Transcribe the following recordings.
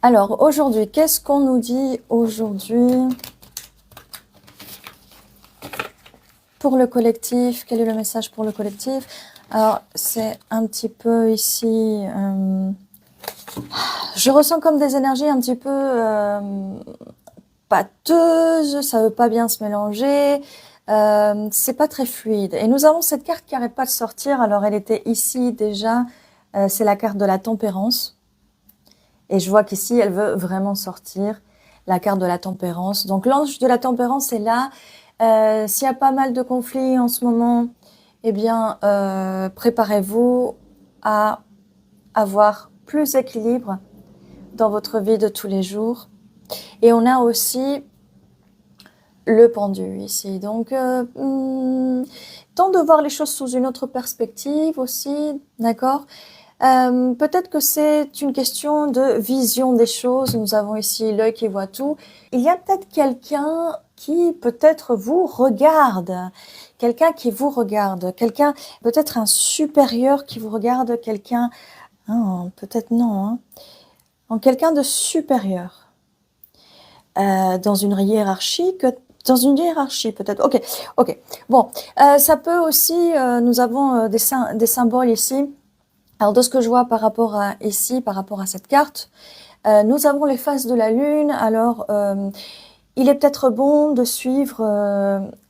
Alors, aujourd'hui, qu'est-ce qu'on nous dit aujourd'hui pour le collectif? Quel est le message pour le collectif? Alors, c'est un petit peu ici... je ressens comme des énergies un petit peu pâteuses, ça veut pas bien se mélanger, c'est pas très fluide. Et nous avons cette carte qui n'arrête pas de sortir. Alors, elle était ici déjà, c'est la carte de la tempérance. Et je vois qu'ici, elle veut vraiment sortir, la carte de la tempérance. Donc, l'ange de la tempérance est là. S'il y a pas mal de conflits en ce moment, eh bien, préparez-vous à avoir plus d'équilibre dans votre vie de tous les jours. Et on a aussi le pendu ici. Donc, temps de voir les choses sous une autre perspective aussi, d'accord ? Peut-être que c'est une question de vision des choses. Nous avons ici l'œil qui voit tout. Il y a peut-être quelqu'un qui peut-être vous regarde, quelqu'un qui vous regarde, quelqu'un, peut-être un supérieur qui vous regarde, quelqu'un, peut-être non, en quelqu'un de supérieur, dans une hiérarchie peut-être. Ok. Bon, ça peut aussi, nous avons des symboles ici. Alors, de ce que je vois par rapport à cette carte, nous avons les phases de la Lune. Alors, il est peut-être bon de suivre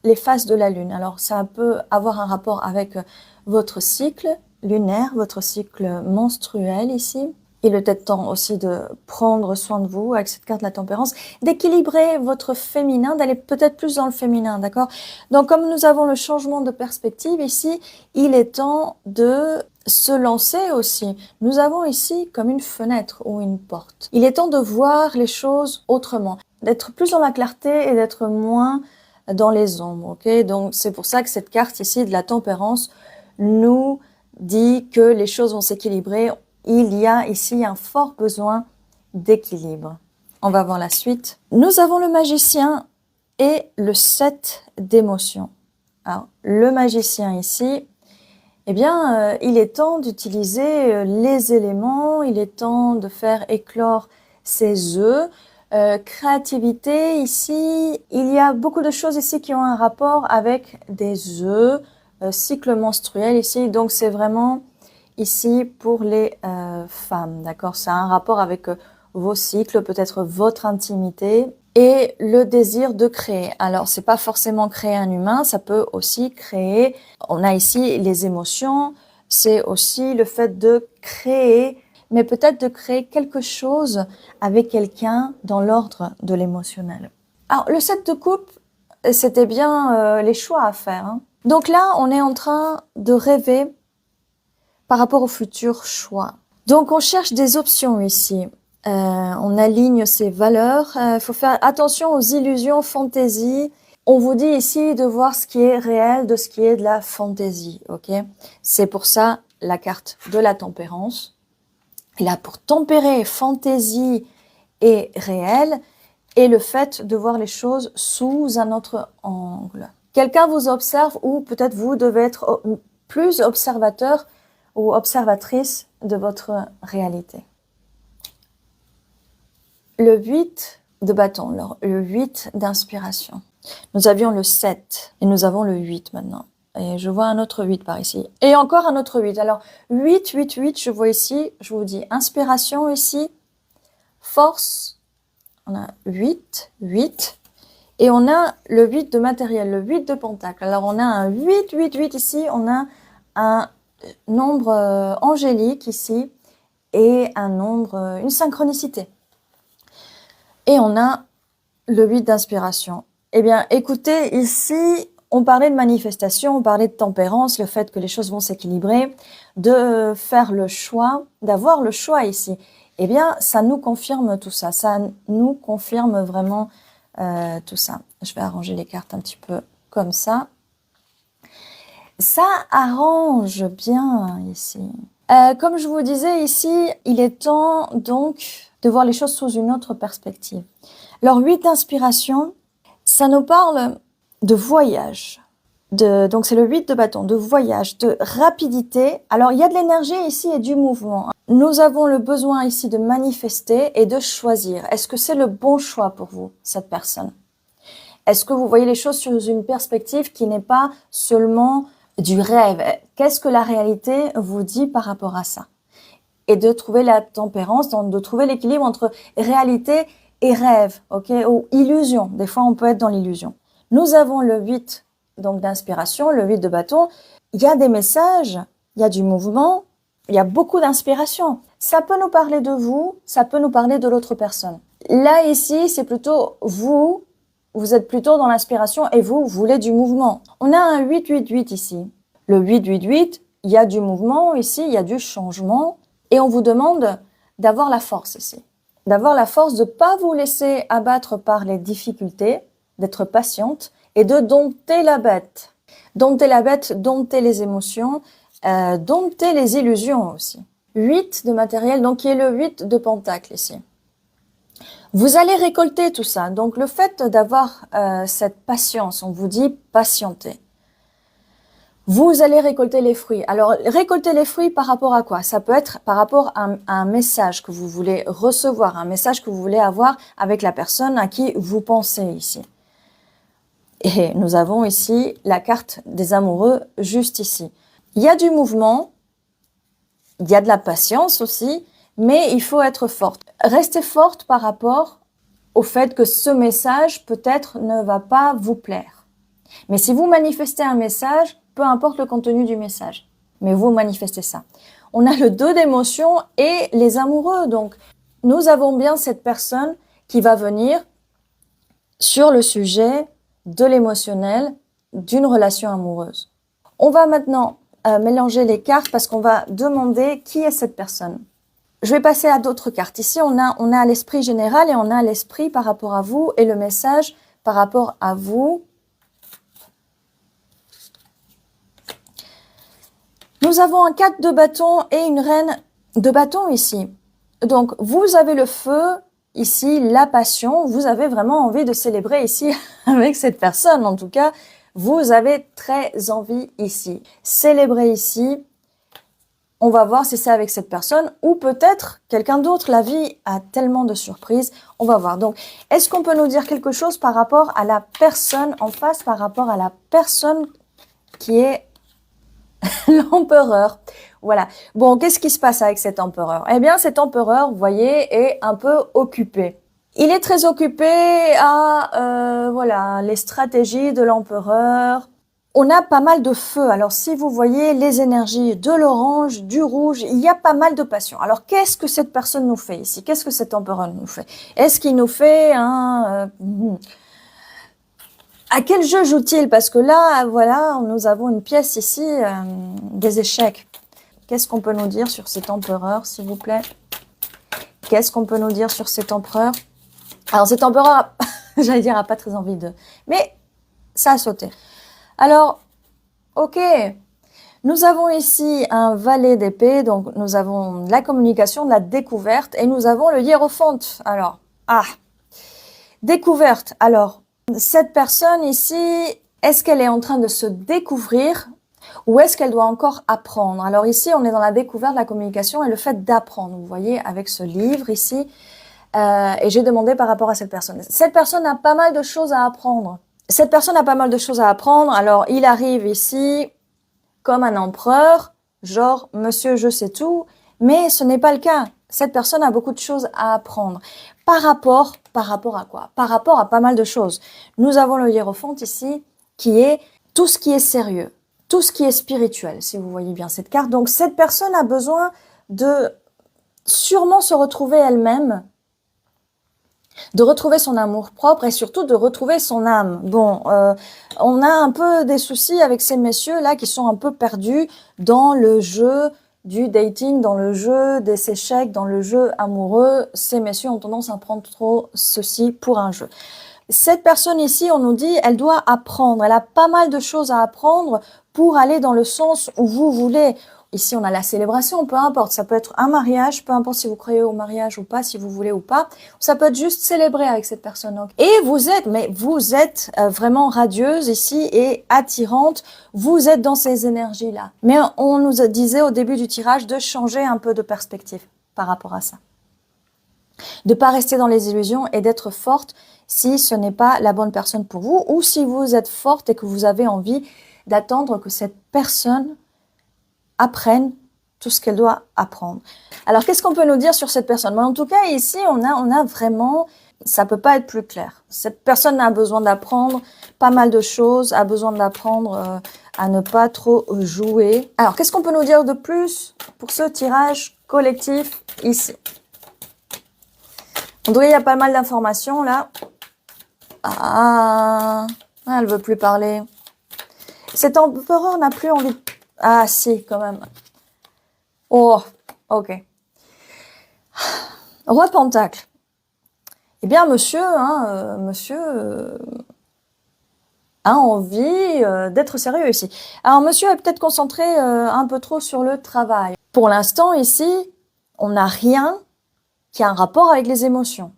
les phases de la Lune. Alors, ça peut avoir un rapport avec votre cycle lunaire, votre cycle menstruel ici. Il est peut-être temps aussi de prendre soin de vous avec cette carte de la tempérance, d'équilibrer votre féminin, d'aller peut-être plus dans le féminin, d'accord? Donc, comme nous avons le changement de perspective ici, il est temps de se lancer aussi. Nous avons ici comme une fenêtre ou une porte. Il est temps de voir les choses autrement, d'être plus dans la clarté et d'être moins dans les ombres, ok? Donc, c'est pour ça que cette carte ici de la tempérance nous dit que les choses vont s'équilibrer. Il y a ici un fort besoin d'équilibre. On va voir la suite. Nous avons le magicien et le 7 d'émotions. Alors, le magicien ici, eh bien, il est temps d'utiliser les éléments, il est temps de faire éclore ses œufs. Créativité, ici, il y a beaucoup de choses ici qui ont un rapport avec des œufs, cycle menstruel ici, donc c'est vraiment ici pour les femmes, d'accord? Ça a un rapport avec vos cycles, peut-être votre intimité et le désir de créer. Alors, c'est pas forcément créer un humain, ça peut aussi créer, on a ici les émotions, c'est aussi le fait de créer, mais peut-être de créer quelque chose avec quelqu'un dans l'ordre de l'émotionnel. Alors, le 7 de coupe, c'était bien les choix à faire, hein. Donc là, on est en train de rêver par rapport au futur choix. Donc, on cherche des options ici. On aligne ses valeurs. Il faut faire attention aux illusions, fantaisies. On vous dit ici de voir ce qui est réel de ce qui est de la fantaisie, ok? C'est pour ça la carte de la tempérance. Là, pour tempérer fantaisie et réel, et le fait de voir les choses sous un autre angle. Quelqu'un vous observe ou peut-être vous devez être plus observateur ou observatrice de votre réalité. Le 8 de bâton, le 8 d'inspiration. Nous avions le 7 et nous avons le 8 maintenant. Et je vois un autre 8 par ici. Et encore un autre 8. Alors, 8, 8, 8, je vois ici, je vous dis inspiration ici, force, on a 8, 8. Et on a le 8 de matériel, le 8 de pentacle. Alors, on a un 8, 8, 8 ici, on a un nombre angélique ici et un nombre, une synchronicité. Et on a le 8 d'inspiration. Eh bien, écoutez, ici, on parlait de manifestation, on parlait de tempérance, le fait que les choses vont s'équilibrer, de faire le choix, d'avoir le choix ici. Eh bien, ça nous confirme tout ça, ça nous confirme vraiment tout ça. Je vais arranger les cartes un petit peu comme ça. Ça arrange bien ici. Comme je vous disais ici, il est temps donc de voir les choses sous une autre perspective. Alors 8 d'inspiration, ça nous parle de voyage. Donc c'est le 8 de bâton, de voyage, de rapidité. Alors il y a de l'énergie ici et du mouvement. Nous avons le besoin ici de manifester et de choisir. Est-ce que c'est le bon choix pour vous, cette personne? Est-ce que vous voyez les choses sous une perspective qui n'est pas seulement du rêve? Qu'est-ce que la réalité vous dit par rapport à ça? Et de trouver la tempérance, donc de trouver l'équilibre entre réalité et rêve, ok, ou illusion. Des fois, on peut être dans l'illusion. Nous avons le 8 donc d'inspiration, le 8 de bâton. Il y a des messages, il y a du mouvement, il y a beaucoup d'inspiration. Ça peut nous parler de vous, ça peut nous parler de l'autre personne. Là, ici, c'est plutôt vous êtes plutôt dans l'inspiration et vous voulez du mouvement. On a un 8-8-8 ici. Le 8-8-8, il y a du mouvement ici, il y a du changement. Et on vous demande d'avoir la force ici. D'avoir la force de ne pas vous laisser abattre par les difficultés, d'être patiente et de dompter la bête. Dompter la bête, dompter les émotions, dompter les illusions aussi. 8 de matériel, donc qui est le 8 de pentacle ici. Vous allez récolter tout ça. Donc le fait d'avoir cette patience, on vous dit patienter. Vous allez récolter les fruits. Alors, récolter les fruits par rapport à quoi? Ça peut être par rapport à un message que vous voulez recevoir, un message que vous voulez avoir avec la personne à qui vous pensez ici. Et nous avons ici la carte des amoureux juste ici. Il y a du mouvement, il y a de la patience aussi, mais il faut être forte. Restez forte par rapport au fait que ce message peut-être ne va pas vous plaire. Mais si vous manifestez un message, peu importe le contenu du message, mais vous manifestez ça. On a le 2 d'émotion et les amoureux. Donc, nous avons bien cette personne qui va venir sur le sujet de l'émotionnel d'une relation amoureuse. On va maintenant mélanger les cartes parce qu'on va demander qui est cette personne. Je vais passer à d'autres cartes. Ici, on a l'esprit général et on a l'esprit par rapport à vous et le message par rapport à vous. Nous avons un 4 de bâton et une reine de bâton ici. Donc, vous avez le feu ici, la passion. Vous avez vraiment envie de célébrer ici avec cette personne. En tout cas, vous avez très envie ici. Célébrer ici. On va voir si c'est avec cette personne ou peut-être quelqu'un d'autre. La vie a tellement de surprises. On va voir. Donc, est-ce qu'on peut nous dire quelque chose par rapport à la personne en face, par rapport à la personne qui est l'empereur? Voilà. Bon, qu'est-ce qui se passe avec cet empereur? Eh bien, cet empereur, vous voyez, est un peu occupé. Il est très occupé à, voilà, les stratégies de l'empereur. On a pas mal de feu. Alors, si vous voyez les énergies de l'orange, du rouge, il y a pas mal de passion. Alors, qu'est-ce que cette personne nous fait ici? Qu'est-ce que cet empereur nous fait? Est-ce qu'il nous fait un... À quel jeu joue-t-il? Parce que là, voilà, nous avons une pièce ici, des échecs. Qu'est-ce qu'on peut nous dire sur cet empereur, s'il vous plaît? Qu'est-ce qu'on peut nous dire sur cet empereur? Alors, cet empereur, j'allais dire, a pas très envie de... Mais ça a sauté. Alors, ok. Nous avons ici un valet d'épée, donc nous avons la communication, la découverte, et nous avons le hiérophante. Alors, découverte. Alors, cette personne ici, est-ce qu'elle est en train de se découvrir ou est-ce qu'elle doit encore apprendre? Alors ici, on est dans la découverte, la communication et le fait d'apprendre. Vous voyez, avec ce livre ici, et j'ai demandé par rapport à cette personne. Cette personne a pas mal de choses à apprendre. Cette personne a pas mal de choses à apprendre. Alors, il arrive ici comme un empereur, genre, monsieur, je sais tout, mais ce n'est pas le cas. Cette personne a beaucoup de choses à apprendre. Par rapport à quoi? Par rapport à pas mal de choses. Nous avons le hiérophante ici, qui est tout ce qui est sérieux, tout ce qui est spirituel, si vous voyez bien cette carte. Donc, cette personne a besoin de sûrement se retrouver elle-même, de retrouver son amour propre et surtout de retrouver son âme. Bon, on a un peu des soucis avec ces messieurs-là qui sont un peu perdus dans le jeu du dating, dans le jeu des échecs, dans le jeu amoureux. Ces messieurs ont tendance à prendre trop ceci pour un jeu. Cette personne ici, on nous dit, elle doit apprendre. Elle a pas mal de choses à apprendre pour aller dans le sens où vous voulez. Ici, on a la célébration, peu importe. Ça peut être un mariage, peu importe si vous croyez au mariage ou pas, si vous voulez ou pas. Ça peut être juste célébrer avec cette personne. Donc. Et vous êtes vraiment radieuse ici et attirante. Vous êtes dans ces énergies-là. Mais on nous disait au début du tirage de changer un peu de perspective par rapport à ça. De pas rester dans les illusions et d'être forte si ce n'est pas la bonne personne pour vous ou si vous êtes forte et que vous avez envie d'attendre que cette personne apprenne tout ce qu'elle doit apprendre. Alors, qu'est-ce qu'on peut nous dire sur cette personne? En tout cas, ici, on a vraiment, ça peut pas être plus clair. Cette personne a besoin d'apprendre pas mal de choses, a besoin d'apprendre à ne pas trop jouer. Alors, qu'est-ce qu'on peut nous dire de plus pour ce tirage collectif ici? On dirait qu'il y a pas mal d'informations, là. Ah, elle veut plus parler. Cet empereur n'a plus envie de... Ah, si, quand même. Oh, ok. Roi Pentacle. Eh bien, monsieur a envie d'être sérieux ici. Alors, monsieur est peut-être concentré un peu trop sur le travail. Pour l'instant, ici, on n'a rien qui a un rapport avec les émotions.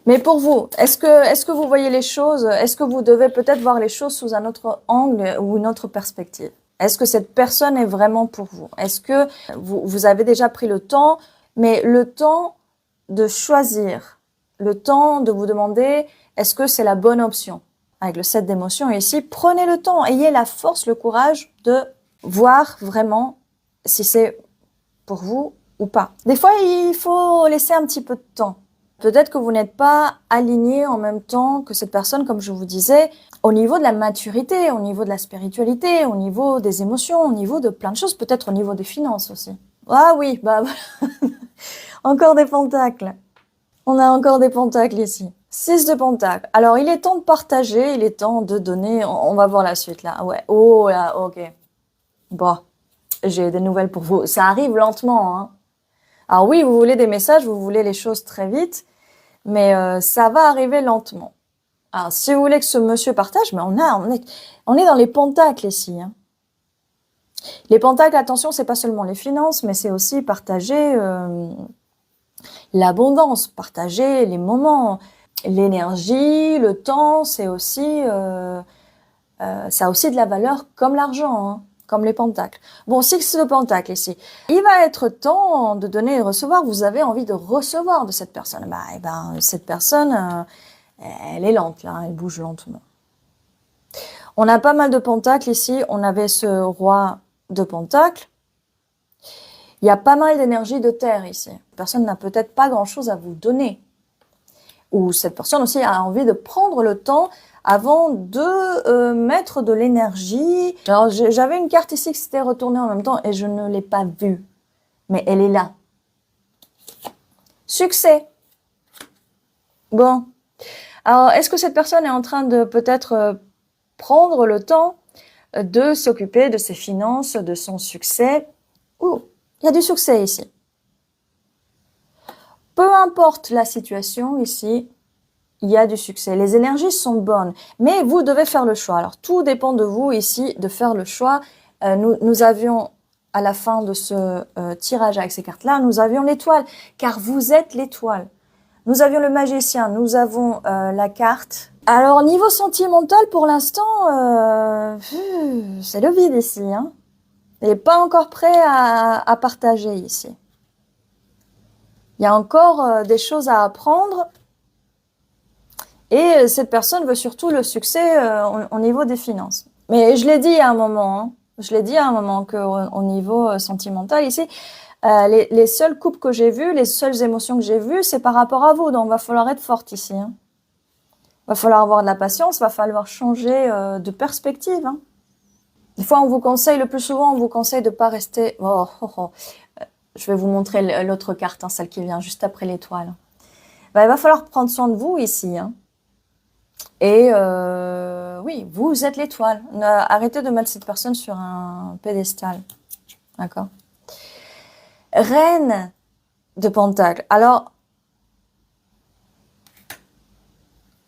Mais pour vous, est-ce que vous voyez les choses, est-ce que vous devez peut-être voir les choses sous un autre angle ou une autre perspective? Est-ce que cette personne est vraiment pour vous? Est-ce que vous avez déjà pris le temps, mais le temps de choisir, le temps de vous demander est-ce que c'est la bonne option? Avec le 7 d'émotions ici, prenez le temps, ayez la force, le courage de voir vraiment si c'est pour vous ou pas. Des fois, il faut laisser un petit peu de temps. Peut-être que vous n'êtes pas aligné en même temps que cette personne, comme je vous disais, au niveau de la maturité, au niveau de la spiritualité, au niveau des émotions, au niveau de plein de choses, peut-être au niveau des finances aussi. Ah oui, bah encore des pentacles. On a encore des pentacles ici. 6 de pentacles. Alors, il est temps de partager, il est temps de donner. On va voir la suite là. Ouais. Oh là, ok. Bon, j'ai des nouvelles pour vous. Ça arrive lentement, hein. Alors oui, vous voulez des messages, vous voulez les choses très vite, mais ça va arriver lentement. Alors si vous voulez que ce monsieur partage, mais on est dans les pentacles ici. Hein. Les pentacles, attention, c'est pas seulement les finances, mais c'est aussi partager l'abondance, partager les moments, l'énergie, le temps. C'est aussi ça a aussi de la valeur comme l'argent. Hein. Comme les pentacles. Bon, 6 de pentacles ici. Il va être temps de donner et de recevoir. Vous avez envie de recevoir de cette personne. Bah, eh ben, cette personne, elle est lente, là. Elle bouge lentement. On a pas mal de pentacles ici. On avait ce roi de pentacles. Il y a pas mal d'énergie de terre ici. Cette personne n'a peut-être pas grand-chose à vous donner. Ou cette personne aussi a envie de prendre le temps avant de mettre de l'énergie. Alors, j'avais une carte ici qui s'était retournée en même temps et je ne l'ai pas vue. Mais elle est là. Succès. Bon. Alors, est-ce que cette personne est en train de peut-être prendre le temps de s'occuper de ses finances, de son succès? Ouh, il y a du succès ici. Peu importe la situation ici, il y a du succès. Les énergies sont bonnes, mais vous devez faire le choix. Alors, tout dépend de vous ici de faire le choix. Nous avions, à la fin de ce tirage avec ces cartes-là, nous avions l'étoile, car vous êtes l'étoile. Nous avions le magicien, nous avons la carte. Alors, niveau sentimental, pour l'instant, c'est le vide ici. Hein. Il n'est pas encore prêt à partager ici. Il y a encore des choses à apprendre. Et cette personne veut surtout le succès au niveau des finances. Mais je l'ai dit à un moment, hein, je l'ai dit à un moment qu'au niveau sentimental ici, les seules coupes que j'ai vues, les seules émotions que j'ai vues, c'est par rapport à vous. Donc, il va falloir être forte ici. Hein. Il va falloir avoir de la patience, il va falloir changer de perspective. Hein. Des fois, on vous conseille, le plus souvent, on vous conseille de pas rester... Je vais vous montrer l'autre carte, hein, celle qui vient juste après l'étoile. Ben, il va falloir prendre soin de vous ici. Hein. Et oui, vous êtes l'étoile. Arrêtez de mettre cette personne sur un pédestal. D'accord? Reine de Pentacle. Alors,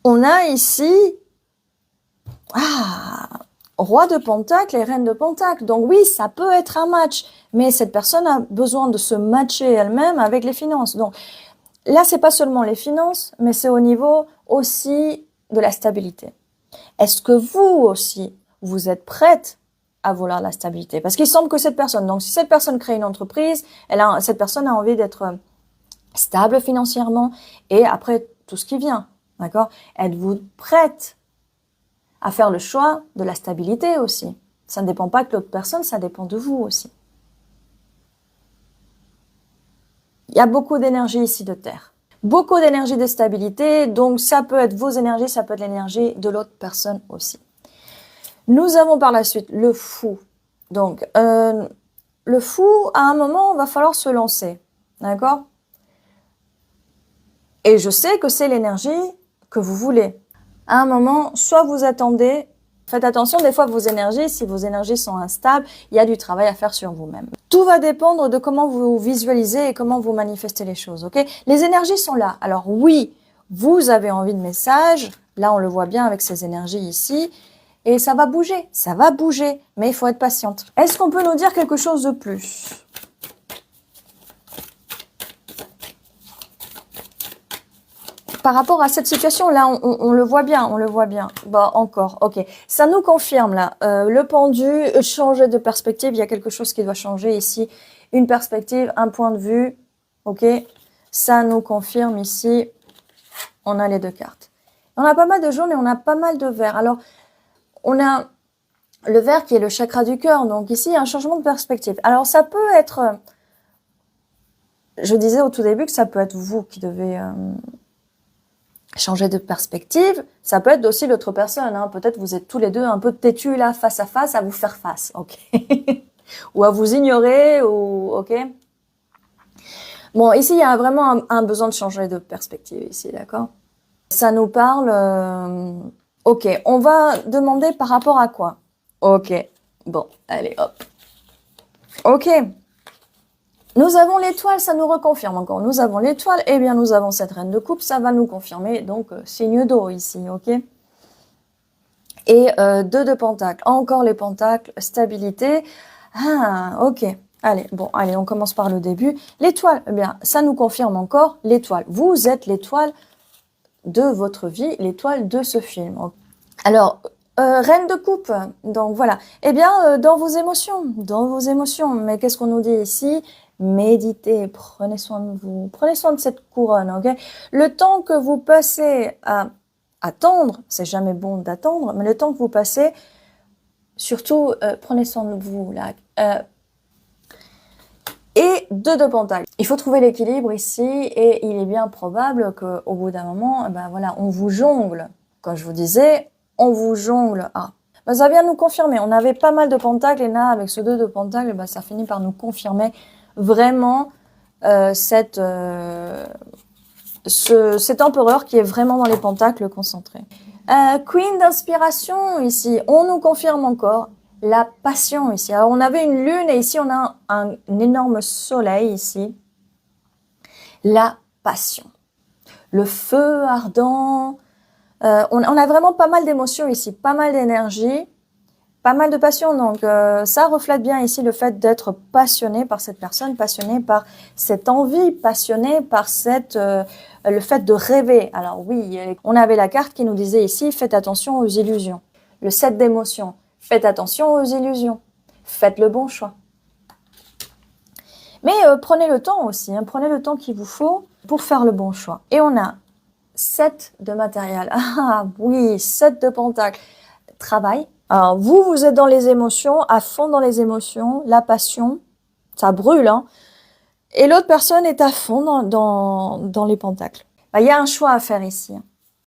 on a ici... Ah, roi de Pentacle et reine de Pentacle. Donc oui, ça peut être un match, mais cette personne a besoin de se matcher elle-même avec les finances. Donc là, c'est pas seulement les finances, mais c'est au niveau aussi de la stabilité. Est-ce que vous aussi, vous êtes prête à vouloir la stabilité? Parce qu'il semble que cette personne, donc si cette personne crée une entreprise, cette personne a envie d'être stable financièrement et après tout ce qui vient, d'accord? Êtes-vous prête à faire le choix de la stabilité aussi? Ça ne dépend pas que l'autre personne, ça dépend de vous aussi. Il y a beaucoup d'énergie ici de terre. Beaucoup d'énergie de stabilité, donc ça peut être vos énergies, ça peut être l'énergie de l'autre personne aussi. Nous avons par la suite le fou. Donc, le fou, à un moment, il va falloir se lancer, d'accord? Et je sais que c'est l'énergie que vous voulez. À un moment, soit vous attendez, faites attention, des fois vos énergies, si vos énergies sont instables, il y a du travail à faire sur vous-même. Tout va dépendre de comment vous visualisez et comment vous manifestez les choses, ok? Les énergies sont là. Alors oui, vous avez envie de messages, là on le voit bien avec ces énergies ici, et ça va bouger, mais il faut être patiente. Est-ce qu'on peut nous dire quelque chose de plus? Par rapport à cette situation, là, on le voit bien, Bah, encore, ok. Ça nous confirme, là, le pendu, changer de perspective, il y a quelque chose qui doit changer ici. Une perspective, un point de vue, ok. Ça nous confirme ici, on a les deux cartes. On a pas mal de jaune et on a pas mal de vert. Alors, on a le vert qui est le chakra du cœur, donc ici, il y a un changement de perspective. Alors, ça peut être, je disais au tout début que ça peut être vous qui devez... changer de perspective, ça peut être aussi l'autre personne. Hein. Peut-être vous êtes tous les deux un peu têtus là, face à vous faire face, ok. Ou à vous ignorer, ou ok. Bon, ici, il y a vraiment un besoin de changer de perspective, ici, d'accord? Ça nous parle... ok, on va demander par rapport à quoi? Ok, bon, allez, hop. Ok. Nous avons l'étoile, ça nous reconfirme encore. Nous avons l'étoile, et bien nous avons cette reine de coupe, ça va nous confirmer, donc signe d'eau ici, ok? Et 2 de pentacle, encore les pentacles, stabilité. Ah, ok. Allez, bon, allez, on commence par le début. L'étoile, eh bien, ça nous confirme encore l'étoile. Vous êtes l'étoile de votre vie, l'étoile de ce film. Okay. Alors, reine de coupe, donc voilà. Eh bien, dans vos émotions. Mais qu'est-ce qu'on nous dit ici? Méditez, prenez soin de vous, prenez soin de cette couronne, ok? Le temps que vous passez à attendre, c'est jamais bon d'attendre, mais le temps que vous passez, surtout, prenez soin de vous, là. Et 2 de pentacle. Il faut trouver l'équilibre ici, et il est bien probable qu'au bout d'un moment, ben voilà, on vous jongle. Comme je vous disais, on vous jongle. Ah, ben ça vient nous confirmer. On avait pas mal de pentacles, et là, avec ce 2 de pentacle, ben ça finit par nous confirmer vraiment cet empereur qui est vraiment dans les pentacles concentrés. Queen d'inspiration ici, on nous confirme encore la passion ici. Alors on avait une lune et ici on a un énorme soleil ici. La passion, le feu ardent. On a vraiment pas mal d'émotions ici, pas mal d'énergie. Pas mal de passion, donc ça reflète bien ici le fait d'être passionné par cette personne, passionné par cette envie, passionné par le fait de rêver. Alors oui, on avait la carte qui nous disait ici, faites attention aux illusions. Le 7 d'émotion, faites attention aux illusions. Faites le bon choix. Mais prenez le temps aussi, hein, prenez le temps qu'il vous faut pour faire le bon choix. Et on a 7 de matériel. Ah oui, 7 de pentacle. Travail. Alors, vous êtes dans les émotions, à fond dans les émotions, la passion, ça brûle, hein. Et l'autre personne est à fond dans les pentacles. Il y a un choix à faire ici.